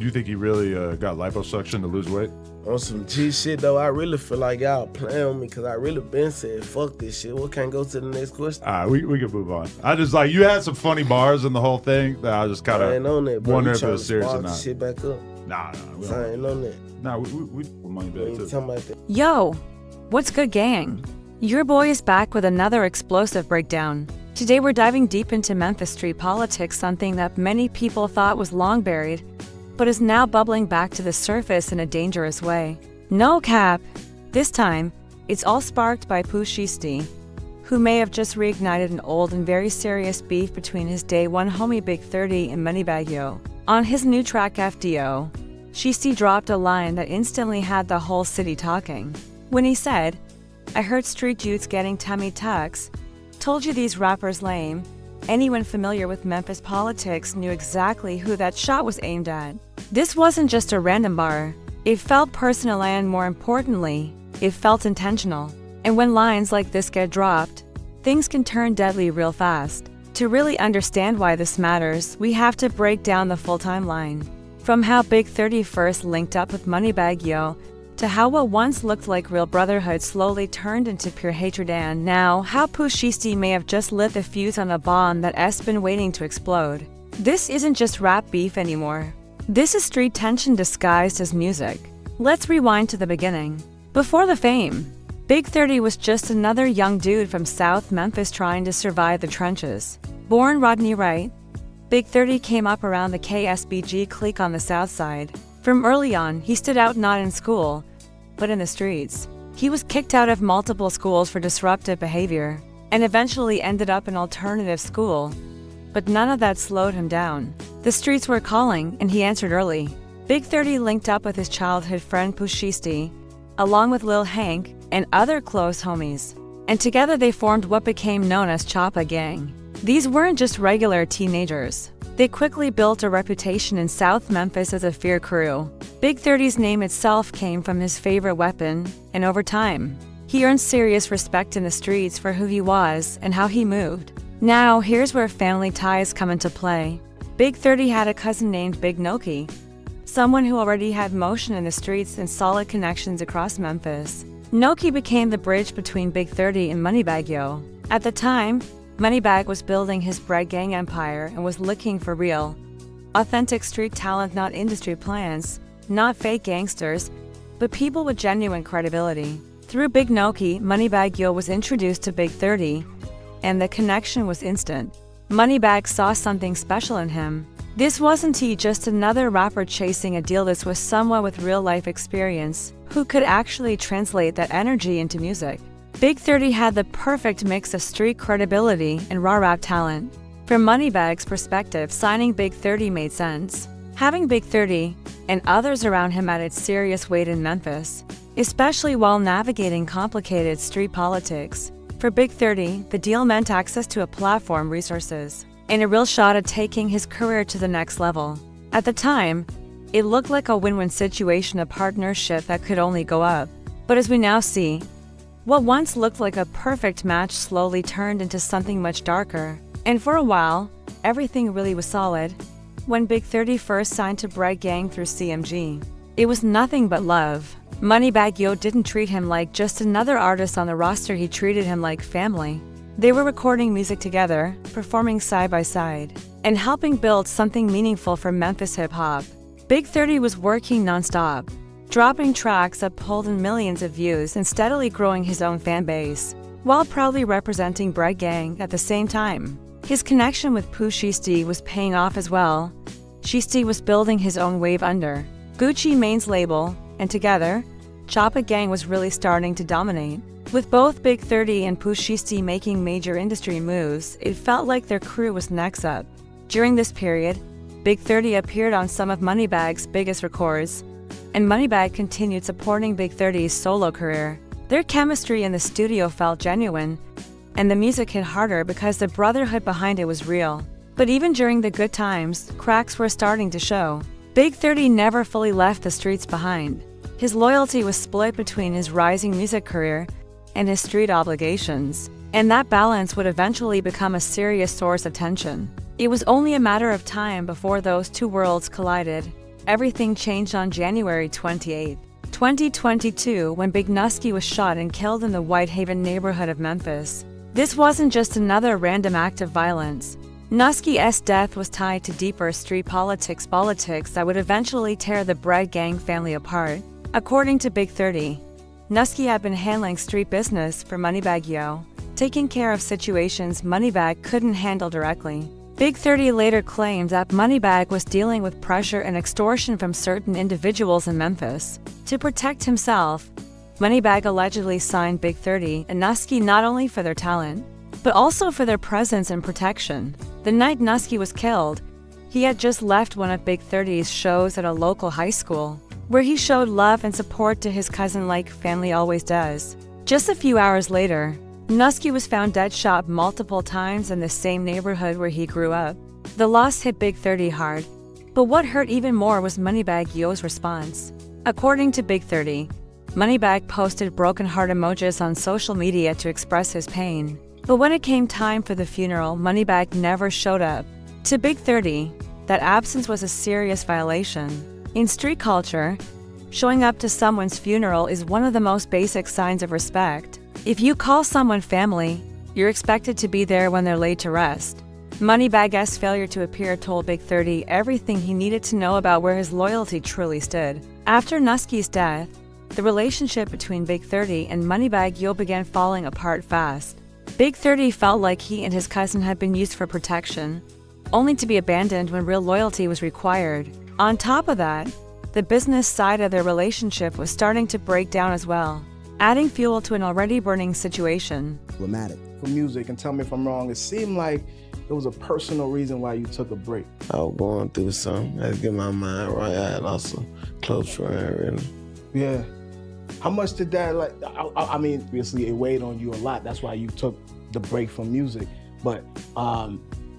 You think he really got liposuction to lose weight? On some G shit though, I really feel like y'all playing with me because I really been saying fuck this shit. We can't go to the next question. All right, we can move on. I just like, you had some funny bars in the whole thing that I just kind I ain't on that, of bro. wonder You if it was serious or trying to not. spark the shit back up. Nah, we So I ain't on that. Nah, we Moneybagg ain't too. talking about that. Yo, what's good, gang? Your boy is back with another explosive breakdown. Today we're diving deep into Memphis street politics, something that many people thought was long buried, but is now bubbling back to the surface in a dangerous way. No cap. This time, it's all sparked by Pooh Shiesty, who may have just reignited an old and very serious beef between his day one homie Big 30 and Moneybagg Yo. On his new track FDO, Shiesty dropped a line that instantly had the whole city talking. When he said, "I heard street youths getting tummy tucks, told you these rappers lame," anyone familiar with Memphis politics knew exactly who that shot was aimed at. This wasn't just a random bar. It felt personal and, more importantly, it felt intentional. And when lines like this get dropped, things can turn deadly real fast. To really understand why this matters, we have to break down the full timeline. From how Big 30 first linked up with Moneybagg Yo, to how what once looked like real brotherhood slowly turned into pure hatred, and now how Pooh Shiesty may have just lit the fuse on a bomb that has been waiting to explode. This isn't just rap beef anymore. This is street tension disguised as music. Let's rewind to the beginning. Before the fame, Big 30 was just another young dude from South Memphis trying to survive the trenches. Born Rodney Wright, Big 30 came up around the KSBG clique on the south side. From early on, he stood out not in school, but in the streets. He was kicked out of multiple schools for disruptive behavior, and eventually ended up in alternative school. But none of that slowed him down. The streets were calling, and he answered early. Big 30 linked up with his childhood friend Pooh Shiesty, along with Lil Hank and other close homies. And together they formed what became known as Choppa Gang. These weren't just regular teenagers. They quickly built a reputation in South Memphis as a fear crew. Big 30's name itself came from his favorite weapon, and over time, he earned serious respect in the streets for who he was and how he moved. Now, here's where family ties come into play. Big 30 had a cousin named Big Noki, someone who already had motion in the streets and solid connections across Memphis. Noki became the bridge between Big 30 and Moneybagg Yo. At the time, Moneybagg was building his bread gang empire and was looking for real, authentic street talent, not industry plans, not fake gangsters, but people with genuine credibility. Through Big Noki, Moneybagg Yo was introduced to Big 30, and the connection was instant. Moneybagg saw something special in him. This wasn't just another rapper chasing a deal. This was someone with real-life experience who could actually translate that energy into music. Big 30 had the perfect mix of street credibility and raw rap talent. From Moneybagg's perspective, signing Big 30 made sense. Having Big 30 and others around him added serious weight in Memphis, especially while navigating complicated street politics. For Big 30, the deal meant access to a platform, resources, and a real shot at taking his career to the next level. At the time, it looked like a win-win situation, a partnership that could only go up. But as we now see, what once looked like a perfect match slowly turned into something much darker. And for a while, everything really was solid. When Big 30 first signed to Bread Gang through CMG, it was nothing but love. Moneybagg Yo didn't treat him like just another artist on the roster, he treated him like family. They were recording music together, performing side by side, and helping build something meaningful for Memphis hip-hop. Big 30 was working non-stop, dropping tracks that pulled in millions of views and steadily growing his own fan base, while proudly representing Bread Gang at the same time. His connection with Pooh Shiesty was paying off as well. Shiesty was building his own wave under Gucci Mane's label, and together, Choppa Gang was really starting to dominate. With both Big 30 and Pooh Shiesty making major industry moves, it felt like their crew was next up. During this period, Big 30 appeared on some of Moneybagg's biggest records, and Moneybagg continued supporting Big 30's solo career. Their chemistry in the studio felt genuine, and the music hit harder because the brotherhood behind it was real. But even during the good times, cracks were starting to show. Big 30 never fully left the streets behind. His loyalty was split between his rising music career and his street obligations, and that balance would eventually become a serious source of tension. It was only a matter of time before those two worlds collided. Everything changed on January 28, 2022, when Big Nusky was shot and killed in the Whitehaven neighborhood of Memphis. This wasn't just another random act of violence. Nusky's death was tied to deeper street politics that would eventually tear the Bread Gang family apart. According to Big 30, Nusky had been handling street business for Moneybagg Yo, taking care of situations Moneybagg couldn't handle directly. Big 30 later claimed that Moneybagg was dealing with pressure and extortion from certain individuals in Memphis. To protect himself, Moneybagg allegedly signed Big 30 and Nusky not only for their talent, but also for their presence and protection. The night Nusky was killed, he had just left one of Big 30's shows at a local high school, where he showed love and support to his cousin like family always does. Just a few hours later, Nusky was found dead shot multiple times in the same neighborhood where he grew up. The loss hit Big 30 hard, but what hurt even more was Moneybagg Yo's response. According to Big 30, Moneybagg posted broken heart emojis on social media to express his pain. But when it came time for the funeral, Moneybagg never showed up. To Big 30, that absence was a serious violation. In street culture, showing up to someone's funeral is one of the most basic signs of respect. If you call someone family, you're expected to be there when they're laid to rest. Moneybagg's failure to appear told Big 30 everything he needed to know about where his loyalty truly stood. After Nusky's death, the relationship between Big 30 and Moneybagg Yo began falling apart fast. Big 30 felt like he and his cousin had been used for protection, only to be abandoned when real loyalty was required. On top of that, the business side of their relationship was starting to break down as well, adding fuel to an already burning situation. Problematic. For music, and tell me if I'm wrong, it seemed like it was a personal reason why you took a break. I was going through something. I had to get my mind right. I had lost a close friend, really. Yeah. How much did that, like, I mean, obviously it weighed on you a lot. That's why you took the break from music. But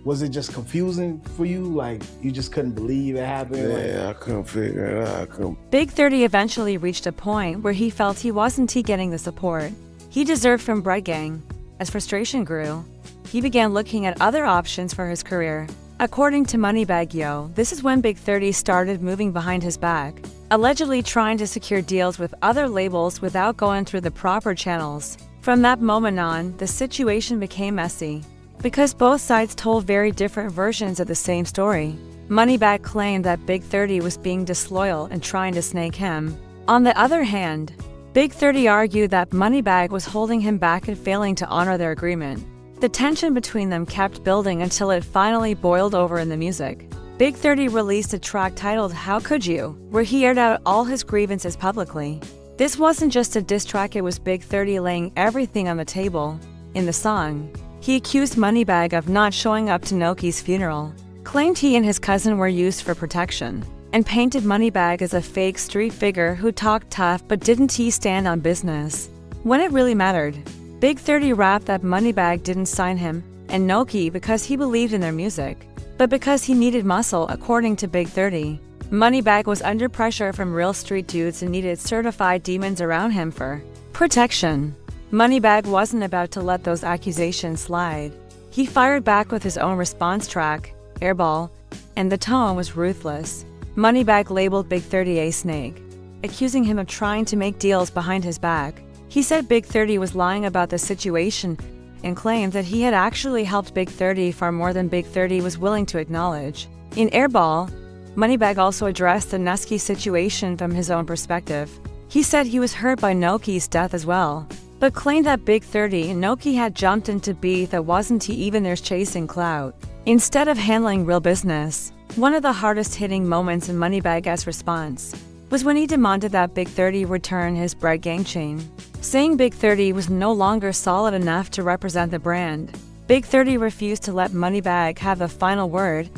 was it just confusing for you? Like, you just couldn't believe it happened? Yeah, I couldn't figure it out. Big 30 eventually reached a point where he felt he wasn't getting the support he deserved from Bread Gang. As frustration grew, he began looking at other options for his career. According to Moneybagg Yo, this is when Big 30 started moving behind his back, allegedly trying to secure deals with other labels without going through the proper channels. From that moment on, the situation became messy, because both sides told very different versions of the same story. Moneybagg claimed that Big 30 was being disloyal and trying to snake him. On the other hand, Big 30 argued that Moneybagg was holding him back and failing to honor their agreement. The tension between them kept building until it finally boiled over in the music. Big 30 released a track titled How Could You, where he aired out all his grievances publicly. This wasn't just a diss track, it was Big 30 laying everything on the table. In the song, he accused Moneybagg of not showing up to Noki's funeral, claimed he and his cousin were used for protection, and painted Moneybagg as a fake street figure who talked tough but didn't stand on business. When it really mattered, Big 30 rapped that Moneybagg didn't sign him and Noki because he believed in their music, but because he needed muscle. According to Big 30, Moneybagg was under pressure from real street dudes and needed certified demons around him for protection. Moneybagg wasn't about to let those accusations slide. He fired back with his own response track, Airball, and the tone was ruthless. Moneybagg labeled Big 30 a snake, accusing him of trying to make deals behind his back. He said Big 30 was lying about the situation and claimed that he had actually helped Big 30 far more than Big 30 was willing to acknowledge. In Airball, Moneybagg also addressed the Nusky situation from his own perspective. He said he was hurt by Noki's death as well, but claimed that Big 30 and Noki had jumped into beef that wasn't even theirs, chasing clout, instead of handling real business. One of the hardest hitting moments in Moneybagg's response was when he demanded that Big 30 return his Bread Gang chain, saying Big 30 was no longer solid enough to represent the brand. Big 30 refused to let Moneybagg have the final word.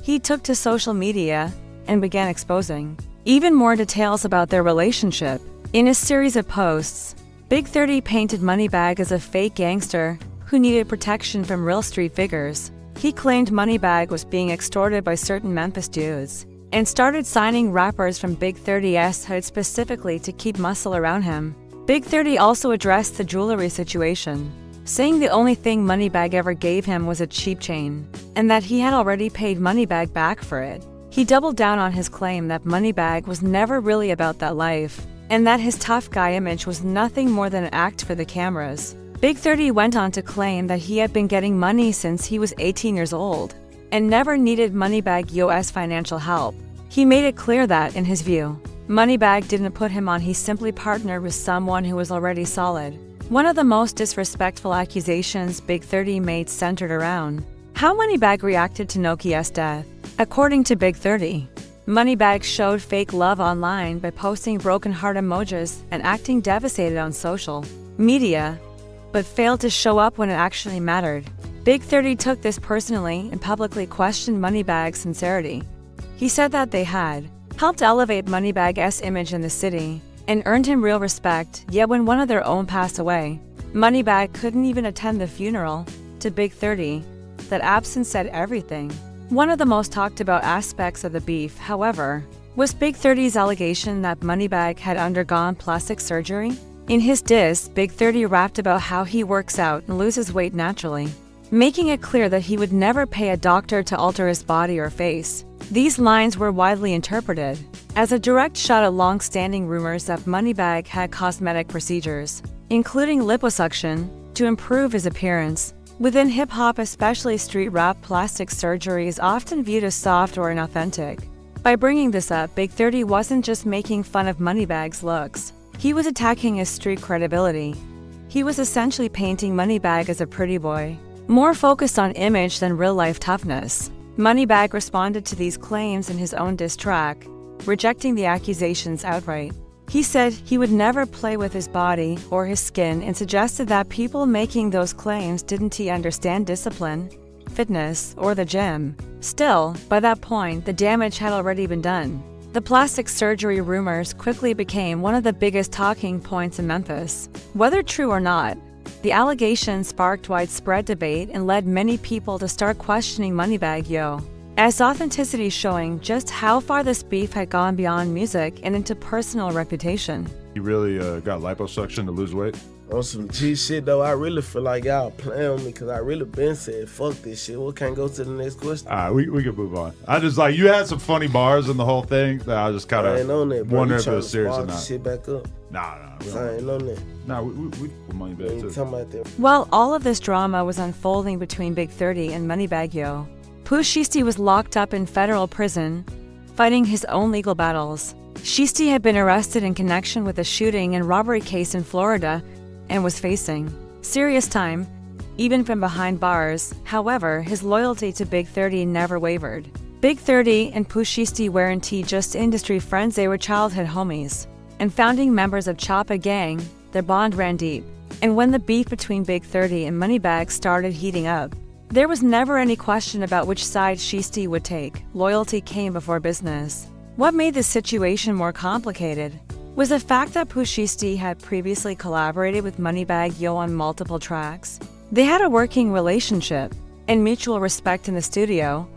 He took to social media and began exposing even more details about their relationship. In a series of posts, Big 30 painted Moneybagg as a fake gangster who needed protection from real street figures. He claimed Moneybagg was being extorted by certain Memphis dudes and started signing rappers from Big 30's hood specifically to keep muscle around him. Big 30 also addressed the jewelry situation, saying the only thing Moneybagg ever gave him was a cheap chain, and that he had already paid Moneybagg back for it. He doubled down on his claim that Moneybagg was never really about that life, and that his tough guy image was nothing more than an act for the cameras. Big 30 went on to claim that he had been getting money since he was 18 years old, and never needed Moneybagg Yo's financial help. He made it clear that, in his view, Moneybagg didn't put him on, he simply partnered with someone who was already solid. One of the most disrespectful accusations Big 30 made centered around how Moneybagg reacted to Nokia's death. According to Big 30, Moneybagg showed fake love online by posting broken heart emojis and acting devastated on social media, but failed to show up when it actually mattered. Big 30 took this personally and publicly questioned Moneybagg's sincerity. He said that they had helped elevate Moneybagg's image in the city and earned him real respect, yet when one of their own passed away, Moneybagg couldn't even attend the funeral. To Big 30, that absence said everything. One of the most talked about aspects of the beef, however, was Big 30's allegation that Moneybagg had undergone plastic surgery. In his diss, Big 30 rapped about how he works out and loses weight naturally, making it clear that he would never pay a doctor to alter his body or face. These lines were widely interpreted as a direct shot at long-standing rumors that Moneybagg had cosmetic procedures, including liposuction, to improve his appearance. Within hip-hop, especially street rap, plastic surgery is often viewed as soft or inauthentic. By bringing this up, Big 30 wasn't just making fun of Moneybagg's looks. He was attacking his street credibility. He was essentially painting Moneybagg as a pretty boy, more focused on image than real-life toughness. Moneybagg responded to these claims in his own diss track, rejecting the accusations outright. He said he would never play with his body or his skin and suggested that people making those claims didn't understand discipline, fitness, or the gym. Still, by that point, the damage had already been done. The plastic surgery rumors quickly became one of the biggest talking points in Memphis. Whether true or not, the allegations sparked widespread debate and led many people to start questioning Moneybagg Yo as authenticity, showing just how far this beef had gone beyond music and into personal reputation. You really got liposuction to lose weight? On some G shit though, I really feel like y'all playing with me because I really been said, fuck this shit. We can't go to the next question. All right, we can move on. I just like, you had some funny bars in the whole thing that I just kind I ain't on that, of bro. wonder You if it was serious or trying to not. shit back up. Nah. I ain't on that. Nah, we put money back We ain't too. talking about that. While all of this drama was unfolding between Big 30 and Moneybagg Yo, Pooh Shiesty was locked up in federal prison, fighting his own legal battles. Shiesty had been arrested in connection with a shooting and robbery case in Florida and was facing serious time, even from behind bars. However, his loyalty to Big 30 never wavered. Big 30 and Pooh Shiesty weren't just industry friends, they were childhood homies. And founding members of Choppa Gang, their bond ran deep. And when the beef between Big 30 and Moneybagg started heating up, there was never any question about which side Shiesty would take. Loyalty came before business. What made this situation more complicated was the fact that Pooh Shiesty had previously collaborated with Moneybagg Yo on multiple tracks. They had a working relationship and mutual respect in the studio,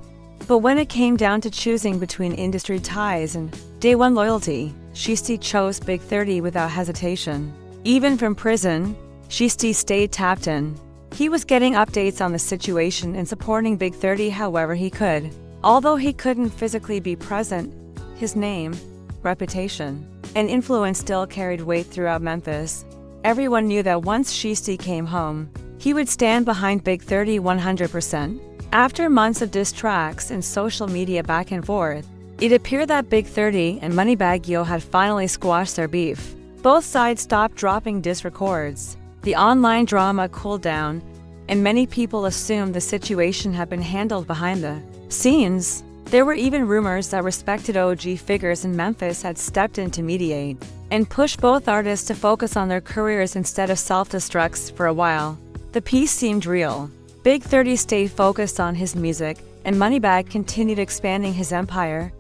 but when it came down to choosing between industry ties and day one loyalty, Shiesty chose Big 30 without hesitation. Even from prison, Shiesty stayed tapped in. He was getting updates on the situation and supporting Big 30 however he could. Although he couldn't physically be present, his name, reputation, and influence still carried weight throughout Memphis. Everyone knew that once Shiesty came home, he would stand behind Big 30 100%. After months of diss tracks and social media back and forth, it appeared that Big 30 and Moneybagg Yo had finally squashed their beef. Both sides stopped dropping diss records. The online drama cooled down, and many people assumed the situation had been handled behind the scenes. There were even rumors that respected OG figures in Memphis had stepped in to mediate and push both artists to focus on their careers instead of self-destructs for a while. The peace seemed real. Big 30 stayed focused on his music, and Moneybagg continued expanding his empire.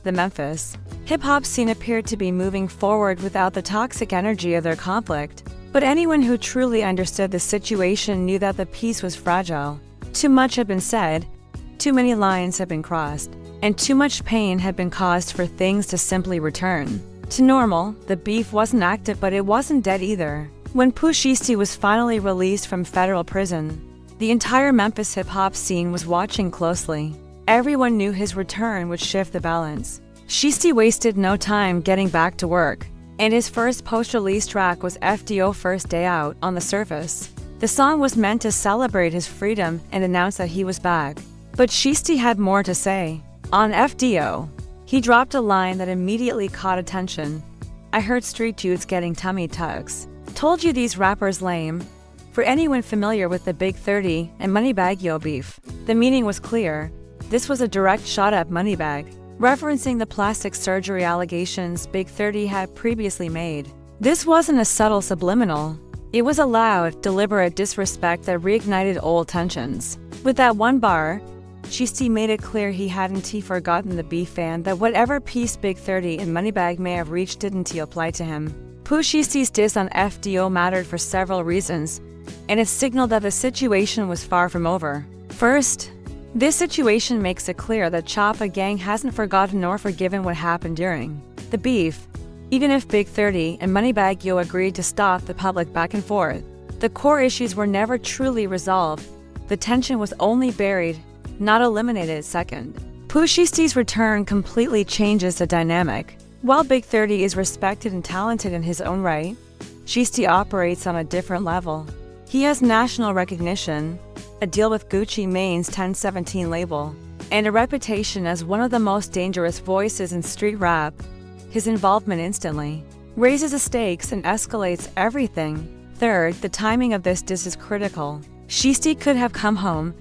The Memphis hip-hop scene appeared to be moving forward without the toxic energy of their conflict. But anyone who truly understood the situation knew that the peace was fragile. Too much had been said, too many lines had been crossed, and too much pain had been caused for things to simply return to normal. The beef wasn't active, but it wasn't dead either. When Pooh Shiesty was finally released from federal prison, the entire Memphis hip-hop scene was watching closely. everyone knew his return would shift the balance. Shiesty wasted no time getting back to work, and his first post-release track was FDO First Day Out. On the surface, the song was meant to celebrate his freedom and announce that he was back. But Shiesty had more to say. On FDO, he dropped a line that immediately caught attention. "I heard street dudes getting tummy tucks. Told you these rappers lame." For anyone familiar with the Big 30 and Moneybagg Yo beef, the meaning was clear. This was a direct shot at Moneybagg, referencing the plastic surgery allegations Big 30 had previously made. This wasn't a subtle subliminal. It was a loud, deliberate disrespect that reignited old tensions. With that one bar, Shiesty made it clear he hadn't forgotten the beef and that whatever peace Big 30 and Moneybagg may have reached didn't apply to him. Pooh Shiesty's diss on FDO mattered for several reasons, and it signaled that the situation was far from over. First, this situation makes it clear that Choppa Gang hasn't forgotten nor forgiven what happened during the beef. Even if Big 30 and Moneybagg Yo agreed to stop the public back and forth, the core issues were never truly resolved. The tension was only buried, not eliminated. Second, Pooh Shiesty's return completely changes the dynamic. While Big 30 is respected and talented in his own right, Shiesty operates on a different level. He has national recognition, a deal with Gucci Mane's 1017 label, and a reputation as one of the most dangerous voices in street rap. His involvement instantly raises the stakes and escalates everything. Third, the timing of this diss is critical. Shiesty could have come home,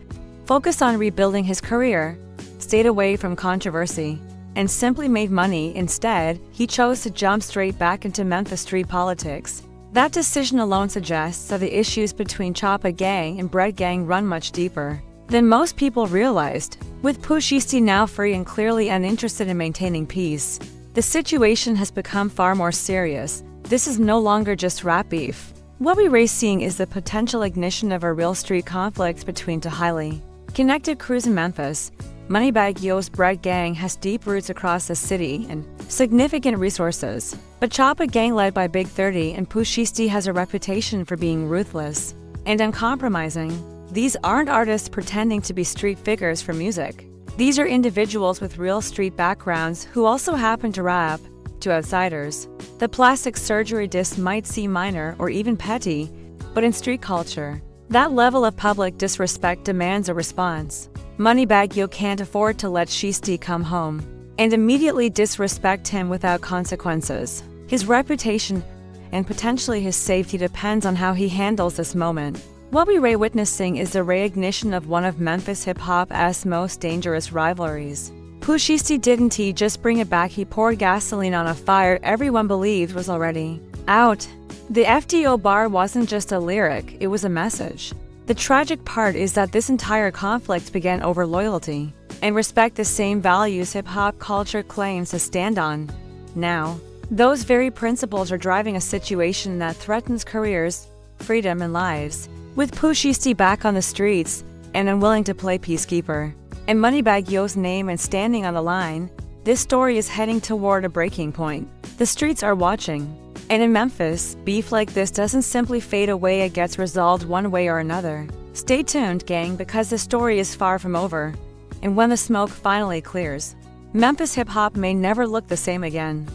focused on rebuilding his career, stayed away from controversy, and simply made money. Instead, he chose to jump straight back into Memphis street politics. That decision alone suggests that the issues between Choppa Gang and Bread Gang run much deeper than most people realized. With Pooh Shiesty now free and clearly uninterested in maintaining peace, the situation has become far more serious. This is no longer just rap beef. What we're seeing is the potential ignition of a real street conflict between two highly connected crews in Memphis. Moneybagg Yo's Bread Gang has deep roots across the city and significant resources, but Choppa Gang, led by Big 30 and Pooh Shiesty, has a reputation for being ruthless and uncompromising. These aren't artists pretending to be street figures for music. These are individuals with real street backgrounds who also happen to rap. To outsiders, the plastic surgery diss might seem minor or even petty, but in street culture, that level of public disrespect demands a response. Moneybagg Yo can't afford to let Shiesty come home and immediately disrespect him without consequences. His reputation and potentially his safety depends on how he handles this moment. What we're witnessing is the reignition of one of Memphis hip-hop's most dangerous rivalries. Pooh Shiesty didn't just bring it back, he poured gasoline on a fire everyone believed was already out. The FDO bar wasn't just a lyric, it was a message. The tragic part is that this entire conflict began over loyalty and respect, the same values hip-hop culture claims to stand on. Now, those very principles are driving a situation that threatens careers, freedom, and lives. With Pooh Shiesty back on the streets and unwilling to play peacekeeper, and Moneybagg Yo's name and standing on the line, this story is heading toward a breaking point. The streets are watching. And in Memphis, beef like this doesn't simply fade away, it gets resolved one way or another. Stay tuned, gang, because the story is far from over. And when the smoke finally clears, Memphis hip-hop may never look the same again.